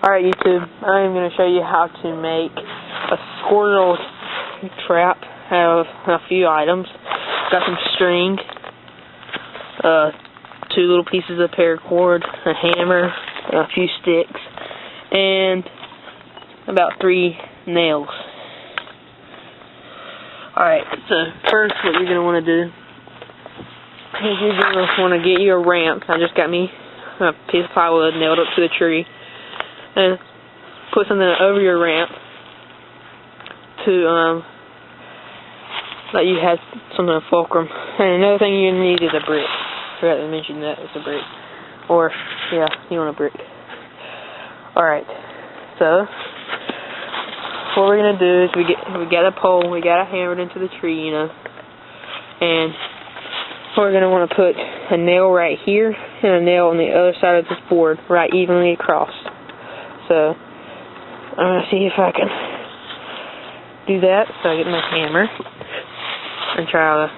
Alright YouTube, I'm going to show you how to make a squirrel trap out of a few items. Got some string, 2 little pieces of paracord, a hammer, a few sticks, and about 3 nails. Alright, so first what you're going to want to do is you're going to want to get you a ramp. I just got me a piece of plywood nailed up to the tree. And put something over your ramp to let you have something fulcrum. And another thing you need is a brick. I forgot to mention that it's a brick. Or yeah, you want a brick. Alright. So what we're gonna do is we got a pole, we got it hammered into the tree, you know. And we're gonna want to put a nail right here and a nail on the other side of this board, right evenly across. So, I'm going to see if I can do that. So I get my hammer and try to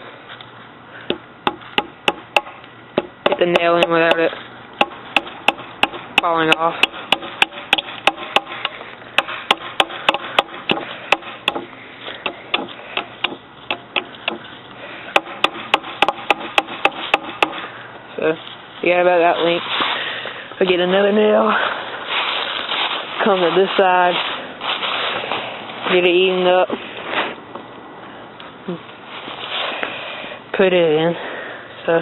get the nail in without it falling off. So, you got about that length. I get another nail. Come to this side, get it evened up, put it in, so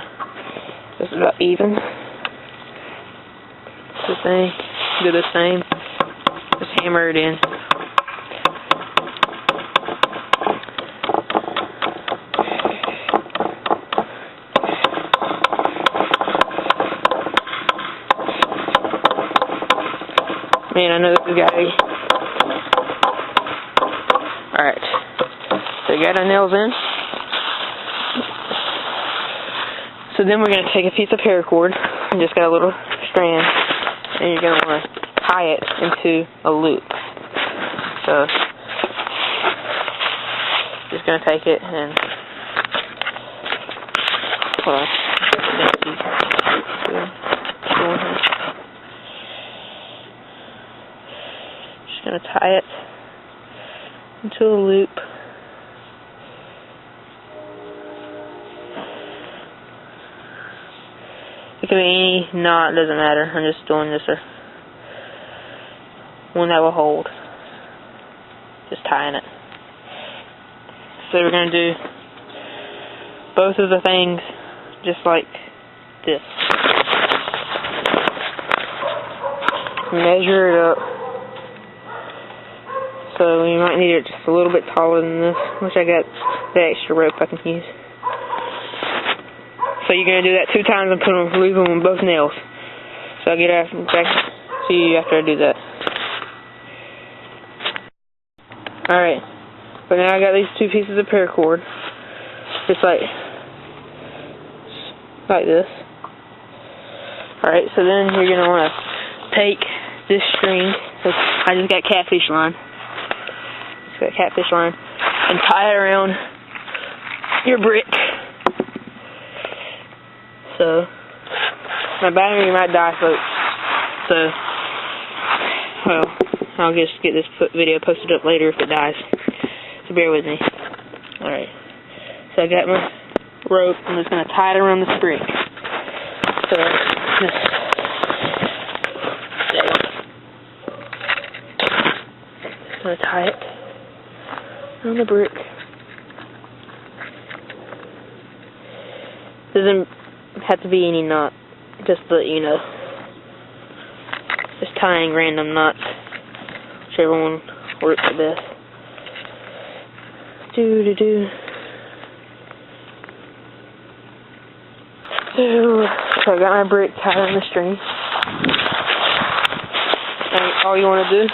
it's about even. The thing, do the same, just hammer it in. Man, I know this guy. Alright. So you got our nails in. So then we're going to take a piece of paracord and just got a little strand, and you're going to want to tie it into a loop. So just going to take it and hold on. Going to tie it into a loop. It can be any knot, doesn't matter. I'm just doing this one that will hold. Just tying it. So we're going to do both of the things just like this. Measure it up. So you might need it just a little bit taller than this, which I got the extra rope I can use. So you're going to do that 2 times and leave them on both nails. So I'll get back to you after I do that. Alright, but now I got these 2 pieces of paracord, just like this. Alright, so then you're going to want to take this string, I just got catfish line. Catfish line, and tie it around your brick. So my battery might die, folks. So, well, I'll just get this video posted up later if it dies. So bear with me. Alright. So I got my rope. I'm just gonna tie it around this brick. So just gonna tie it on the brick. Doesn't have to be any knot, just to let you know. Just tying random knots, whichever one works the best. So I got my brick tied on the string. And all you want to do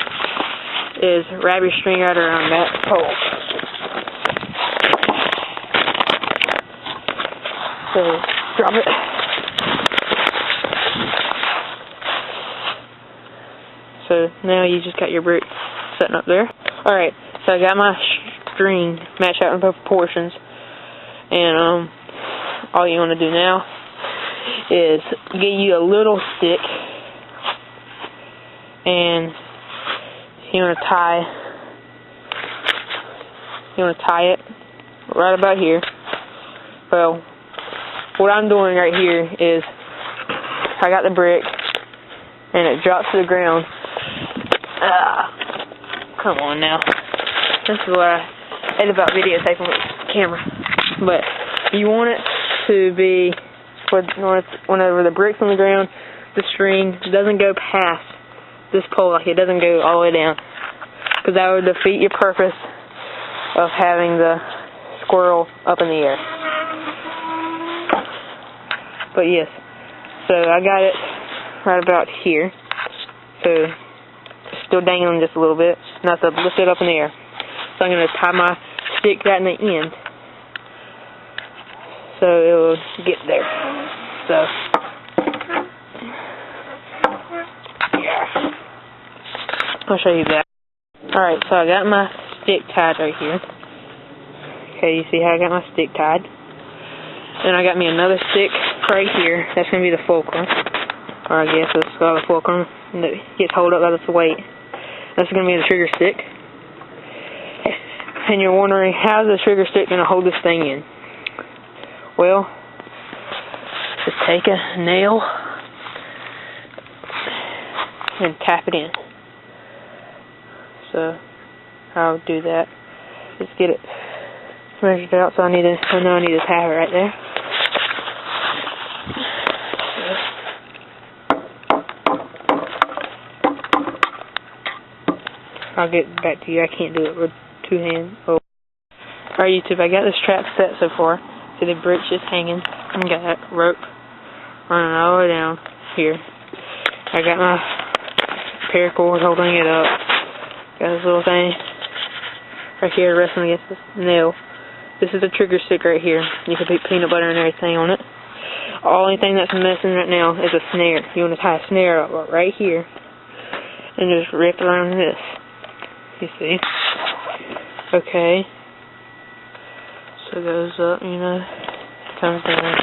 is wrap your string right around that pole. So drop it. So now you just got your brick setting up there. Alright, so I got my string matched out in both proportions. And all you want to do now is get you a little stick and you want to tie it right about here. Well, what I'm doing right here is I got the brick and it drops to the ground. Come on now. This is what I hate about videotaping with the camera. But you want it to be whenever the brick's on the ground, the string doesn't go past this pole, like it doesn't go all the way down, because that would defeat your purpose of having the squirrel up in the air. But yes, so I got it right about here, so it's still dangling just a little bit. Now to lift it up in the air. So I'm going to tie my stick right in the end, so it will get there. So I'll show you that. Alright, so I got my stick tied right here. Okay, you see how I got my stick tied? Then I got me another stick right here. That's going to be the fulcrum. Or I guess it's called a fulcrum. And it gets held up by this weight. That's going to be the trigger stick. And you're wondering, how's the trigger stick going to hold this thing in? Well, just take a nail and tap it in. So I'll do that. Just get it measured out. So I know I need to tap it right there. I'll get back to you. I can't do it with two hands. Oh. Alright, YouTube, I got this trap set so far. See the brick's just hanging. I got that rope running all the way down here. I got my paracord holding it up. Got this little thing right here resting against this nail. This is the trigger stick right here. You can put peanut butter and everything on it. Only thing that's missing right now is a snare. You want to tie a snare up right here and just wrap it around this. You see? Okay. So it goes up, comes down.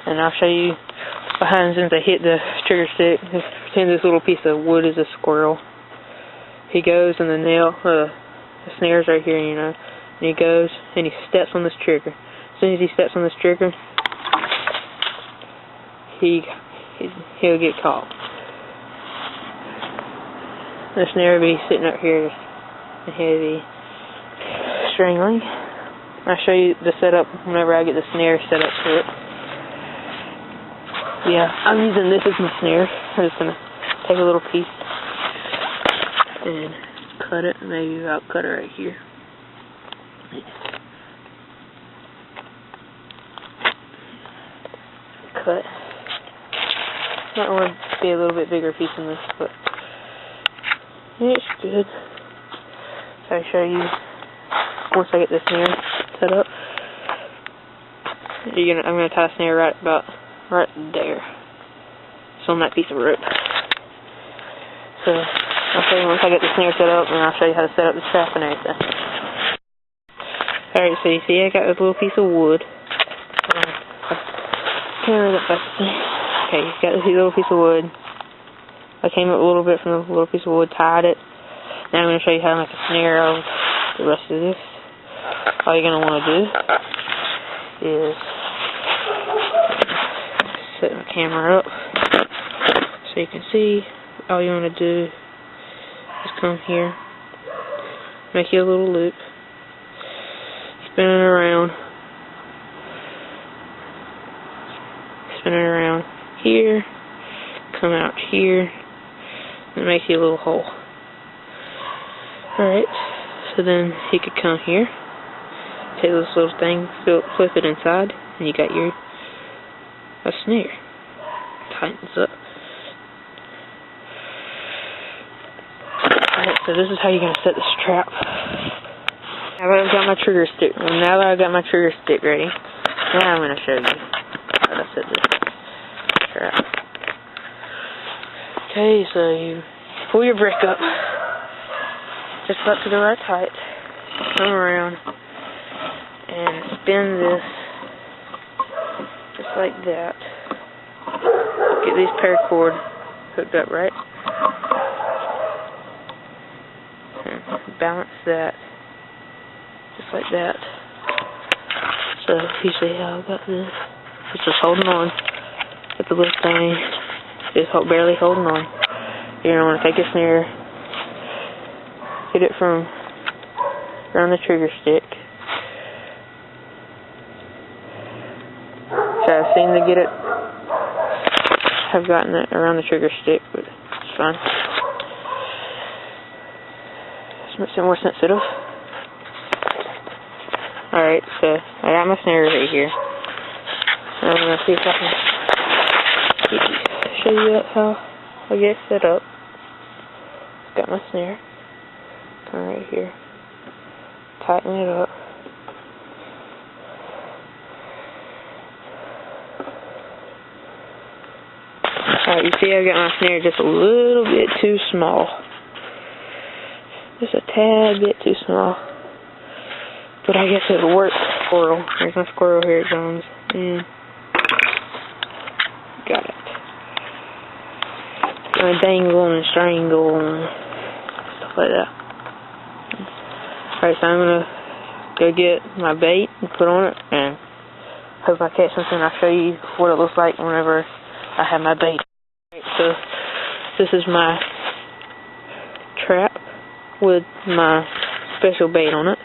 And I'll show you behind since I hit the trigger stick. Just pretend this little piece of wood is a squirrel. He goes and the snare's right here, and he goes and he steps on this trigger. As soon as he steps on this trigger, he'll get caught. The snare will be sitting up here and he'll be strangling. I'll show you the setup whenever I get the snare set up for it. Yeah, I'm using this as my snare. I'm just going to take a little piece and cut it. Maybe I'll cut it right here. Cut. Might want to be a little bit bigger piece than this, but it's good. So I'll show you once I get this snare set up. I'm gonna tie a snare right there. It's on that piece of rope. So I'll show you once I get the snare set up, and I'll show you how to set up the trap and everything. Alright, so you see I got this little piece of wood. Okay, you got this little piece of wood. I came up a little bit from the little piece of wood, tied it. Now I'm going to show you how to make a snare of the rest of this. All you're going to want to do is set my camera up so you can see. All you want to do is come here, make you a little loop, spin it around here, come out here, and make you a little hole. Alright, so then you could come here, take this little thing, flip it inside, and you got a snare. Tightens up. Alright, so this is how you're going to set this trap. Now that I've got my trigger stick ready, now I'm going to show you how to set this trap. Okay, so you pull your brick up just up to the right height, come around and spin this just like that. Get these paracord hooked up right. balance that, just like that. So you see how I got this? It's just holding on with the little thing, just barely holding on. You're gonna want to take a snare, hit it from around the trigger stick. So I seem to get it, have gotten it around the trigger stick, but it's fine. Just makes it more sensitive. Alright, so I got my snare right here. I'm going to see if I can show you how I get it set up. Got my snare. Come right here. Tighten it up. Alright, you see I got my snare just a little bit too small. Just a tad bit too small. But I guess it'll work. Squirrel. There's my squirrel here, it comes. And got it. And dangle and strangle and stuff like that. Alright, so I'm gonna go get my bait and put on it, and hope I catch something. I'll show you what it looks like whenever I have my bait. Right, so this is my trap with my special bait on it.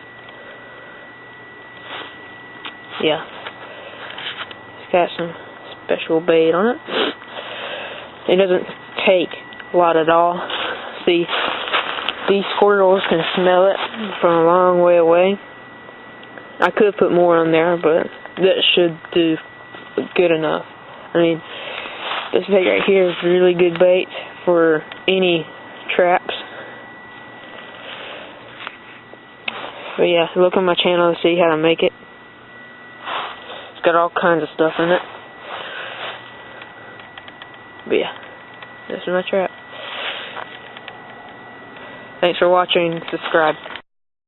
Yeah, it's got some special bait on it. It doesn't take a lot at all. See, these squirrels can smell it from a long way away. I could put more on there, but that should do good enough. I mean, this bait right here is really good bait for any traps. But yeah, look on my channel to see how to make it. It's got all kinds of stuff in it. But yeah, this is my trap. Thanks for watching. Subscribe.